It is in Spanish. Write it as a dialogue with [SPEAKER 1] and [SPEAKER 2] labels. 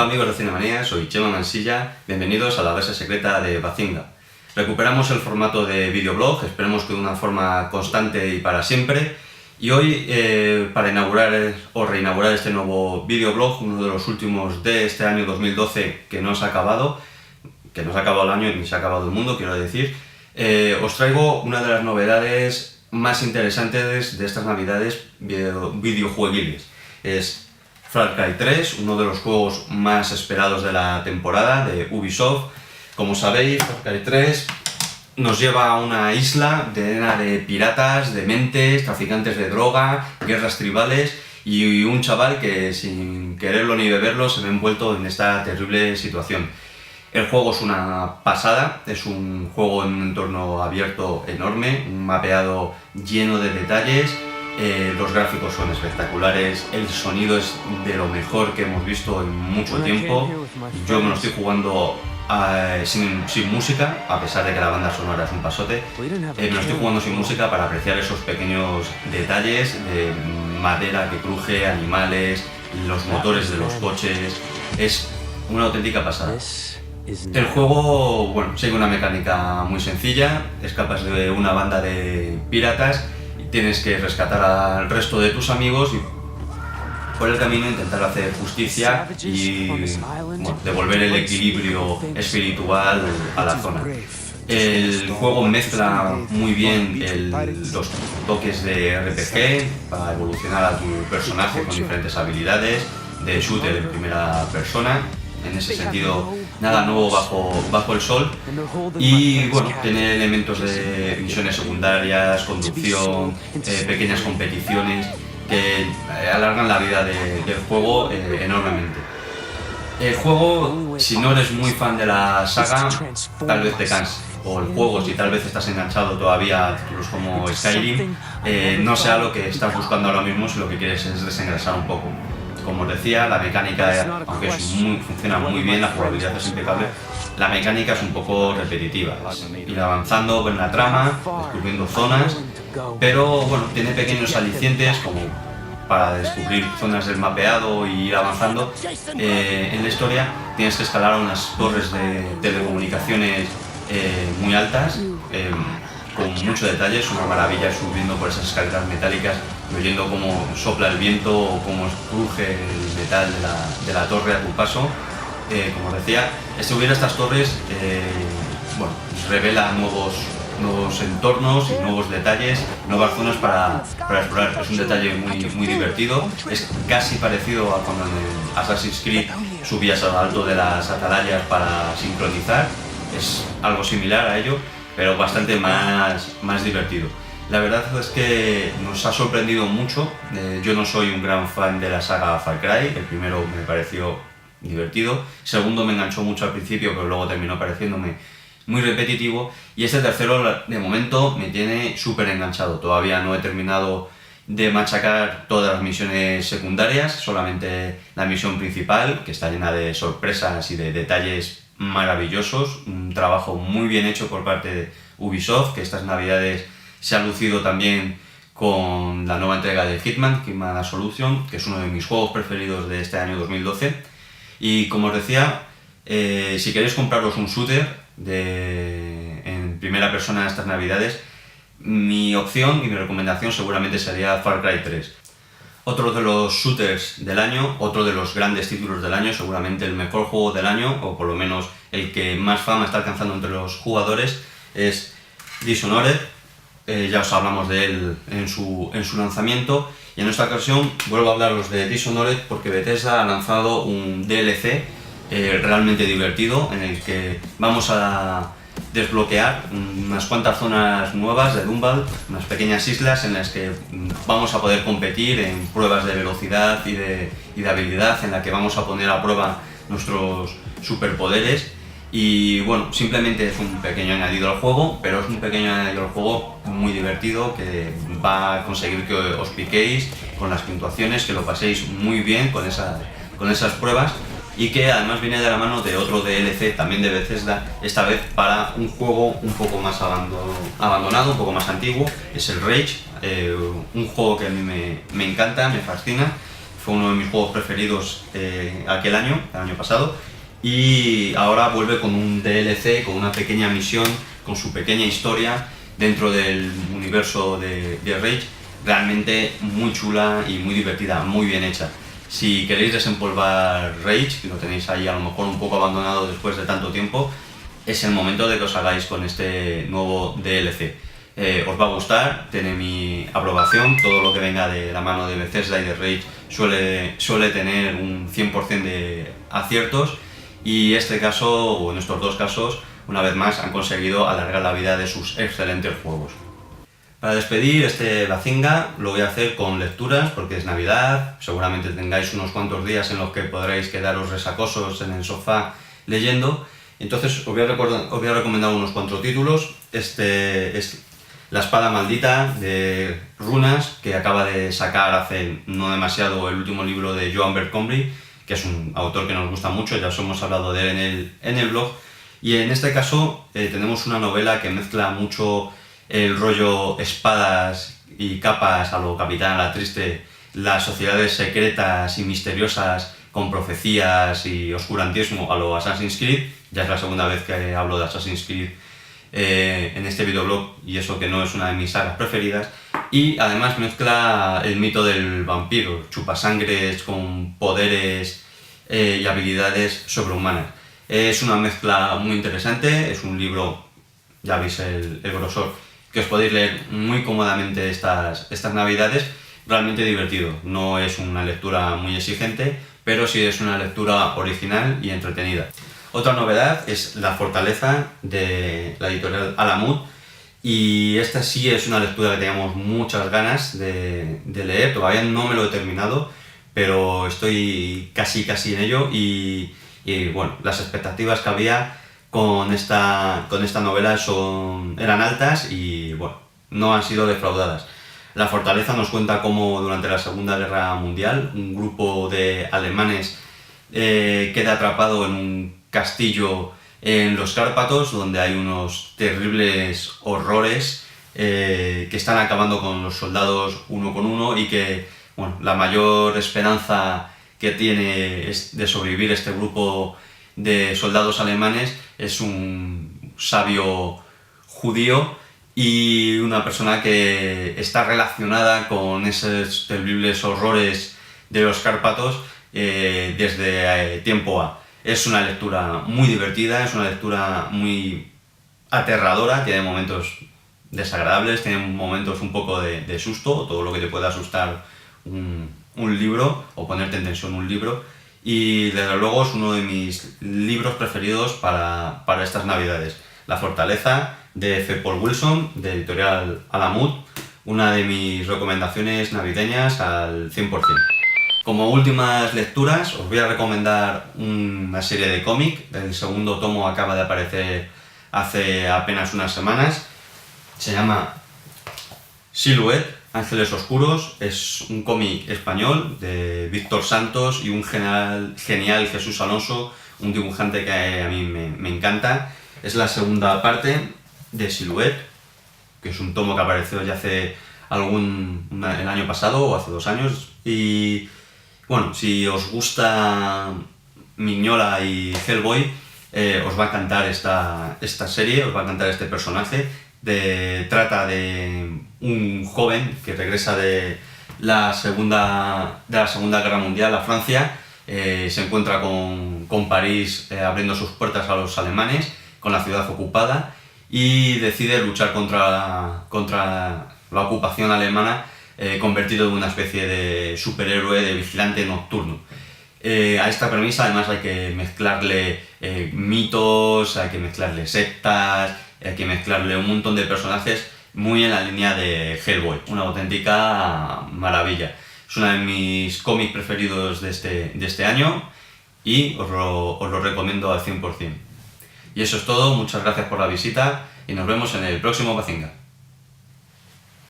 [SPEAKER 1] Hola amigos de Cinemanía, soy Chema Mansilla, bienvenidos a la base secreta de Bazinga. Recuperamos el formato de videoblog, esperemos que de una forma constante y para siempre. Y hoy, para inaugurar o reinaugurar este nuevo videoblog, uno de los últimos de este año 2012 que no se ha acabado el año ni se ha acabado el mundo, quiero decir, os traigo una de las novedades más interesantes de estas navidades videojueguiles. Es Far Cry 3, uno de los juegos más esperados de la temporada de Ubisoft. Como sabéis, Far Cry 3 nos lleva a una isla llena de piratas, dementes, traficantes de droga, guerras tribales y un chaval que sin quererlo ni beberlo se ve envuelto en esta terrible situación. El juego es una pasada, es un juego en un entorno abierto enorme, un mapeado lleno de detalles. Los gráficos son espectaculares, el sonido es de lo mejor que hemos visto en mucho tiempo. Yo me lo estoy jugando sin música, a pesar de que la banda sonora es un pasote. Me lo estoy jugando sin música para apreciar esos pequeños detalles de madera que cruje, animales, los motores de los coches. Es una auténtica pasada. El juego, bueno, sigue una mecánica muy sencilla, escapas de una banda de piratas. Tienes que rescatar al resto de tus amigos y por el camino intentar hacer justicia y devolver el equilibrio espiritual a la zona. El juego mezcla muy bien los toques de RPG para evolucionar a tu personaje con diferentes habilidades, de shooter en primera persona. En ese sentido, nada nuevo bajo el sol. Y bueno, tiene elementos de misiones secundarias, conducción, pequeñas competiciones que alargan la vida del juego enormemente. El juego, si no eres muy fan de la saga, tal vez te canse. O el juego, si tal vez estás enganchado todavía a títulos como Skyrim, no sea lo que estás buscando ahora mismo si lo que quieres es desengrasar un poco. Como os decía, la mecánica, aunque funciona muy bien, la jugabilidad es impecable, la mecánica es un poco repetitiva. Ir avanzando en la trama, descubriendo zonas, pero bueno, tiene pequeños alicientes como para descubrir zonas del mapeado y ir avanzando. En la historia tienes que escalar unas torres de telecomunicaciones muy altas, con mucho detalle. Es una maravilla subiendo por esas escaleras metálicas, oyendo cómo sopla el viento o cómo cruje el metal de la torre a tu paso. Como os decía, subir a estas torres revela nuevos entornos y nuevos detalles, nuevas zonas para explorar. Es un detalle muy divertido, es casi parecido a cuando en el Assassin's Creed subías al alto de las atalayas para sincronizar. Es algo similar a ello, pero bastante más divertido. La verdad es que nos ha sorprendido mucho. Yo no soy un gran fan de la saga Far Cry, el primero me pareció divertido, el segundo me enganchó mucho al principio, pero luego terminó pareciéndome muy repetitivo, y este tercero de momento me tiene súper enganchado. Todavía no he terminado de machacar todas las misiones secundarias, solamente la misión principal, que está llena de sorpresas y de detalles maravillosos, un trabajo muy bien hecho por parte de Ubisoft, que estas navidades se ha lucido también con la nueva entrega de Hitman Absolution, que es uno de mis juegos preferidos de este año 2012. Y como os decía, si queréis compraros un shooter en primera persona estas navidades, mi opción y mi recomendación seguramente sería Far Cry 3. Otro de los shooters del año, otro de los grandes títulos del año, seguramente el mejor juego del año, o por lo menos el que más fama está alcanzando entre los jugadores, es Dishonored. Ya os hablamos de él en su lanzamiento, y en esta ocasión vuelvo a hablaros de Dishonored porque Bethesda ha lanzado un DLC realmente divertido, en el que vamos a desbloquear unas cuantas zonas nuevas de Doomval, unas pequeñas islas en las que vamos a poder competir en pruebas de velocidad y de habilidad, en la que vamos a poner a prueba nuestros superpoderes. Y bueno, simplemente es un pequeño añadido al juego, pero es un pequeño añadido al juego muy divertido, que va a conseguir que os piquéis con las puntuaciones, que lo paséis muy bien con esas pruebas, y que además viene de la mano de otro DLC también de Bethesda, esta vez para un juego un poco más abandonado, un poco más antiguo. Es el Rage, un juego que a mí me encanta, me fascina. fue uno de mis juegos preferidos el año pasado, y ahora vuelve con un DLC, con una pequeña misión, con su pequeña historia dentro del universo de Rage, realmente muy chula y muy divertida, muy bien hecha. Si queréis desempolvar Rage, que lo tenéis ahí a lo mejor un poco abandonado después de tanto tiempo, es el momento de que os hagáis con este nuevo DLC. Os va a gustar, tiene mi aprobación, todo lo que venga de la mano de Bethesda y de Rage suele tener un 100% de aciertos, y este caso, o en estos dos casos, una vez más han conseguido alargar la vida de sus excelentes juegos. Para despedir este Bazinga lo voy a hacer con lecturas, porque es Navidad, seguramente tengáis unos cuantos días en los que podréis quedaros resacosos en el sofá leyendo. Entonces os voy a recomendar unos cuantos títulos. Este es La espada maldita de Runas, que acaba de sacar hace no demasiado el último libro de Joan Bercomri, que es un autor que nos gusta mucho, ya os hemos hablado de él en el blog. Y en este caso tenemos una novela que mezcla mucho el rollo espadas y capas a lo Capitán la Triste, las sociedades secretas y misteriosas con profecías y oscurantismo a lo Assassin's Creed. Ya es la segunda vez que hablo de Assassin's Creed en este videoblog, y eso que no es una de mis sagas preferidas. Y además mezcla el mito del vampiro, chupasangres con poderes y habilidades sobrehumanas. Es una mezcla muy interesante, es un libro, ya veis el grosor, que os podéis leer muy cómodamente estas navidades, realmente divertido. No es una lectura muy exigente, pero sí es una lectura original y entretenida. Otra novedad es La fortaleza, de la editorial Alamut, y esta sí es una lectura que teníamos muchas ganas de leer. Todavía no me lo he terminado, pero estoy casi en ello, y bueno, las expectativas que había con esta novela eran altas y bueno, no han sido defraudadas. La fortaleza nos cuenta cómo durante la Segunda Guerra Mundial un grupo de alemanes queda atrapado en un castillo en los Cárpatos, donde hay unos terribles horrores que están acabando con los soldados uno con uno, y que bueno, la mayor esperanza que tiene de sobrevivir este grupo de soldados alemanes es un sabio judío y una persona que está relacionada con esos terribles horrores de los Cárpatos desde tiempo A. Es una lectura muy divertida, es una lectura muy aterradora, tiene momentos desagradables, tiene momentos un poco de susto, todo lo que te pueda asustar un libro o ponerte en tensión un libro, y desde luego es uno de mis libros preferidos para estas navidades. La fortaleza, de F. Paul Wilson, de editorial Alamut, una de mis recomendaciones navideñas al 100%. Como últimas lecturas os voy a recomendar una serie de cómic. El segundo tomo acaba de aparecer hace apenas unas semanas. Se llama Silhouette, Ángeles Oscuros. Es un cómic español de Víctor Santos y un genial Jesús Alonso, un dibujante que a mí me encanta. Es la segunda parte de Silhouette, que es un tomo que apareció ya hace el año pasado o hace 2 años. Y bueno, si os gusta Mignola y Hellboy, os va a encantar esta serie, os va a encantar este personaje. Trata de un joven que regresa de la Segunda Guerra Mundial a Francia, se encuentra con París abriendo sus puertas a los alemanes, con la ciudad ocupada, y decide luchar contra la ocupación alemana, convertido en una especie de superhéroe, de vigilante nocturno. A esta premisa además hay que mezclarle mitos, hay que mezclarle sectas, hay que mezclarle un montón de personajes muy en la línea de Hellboy, una auténtica maravilla. Es uno de mis cómics preferidos de este año y os lo recomiendo al 100%. Y eso es todo, muchas gracias por la visita y nos vemos en el próximo Bazinga.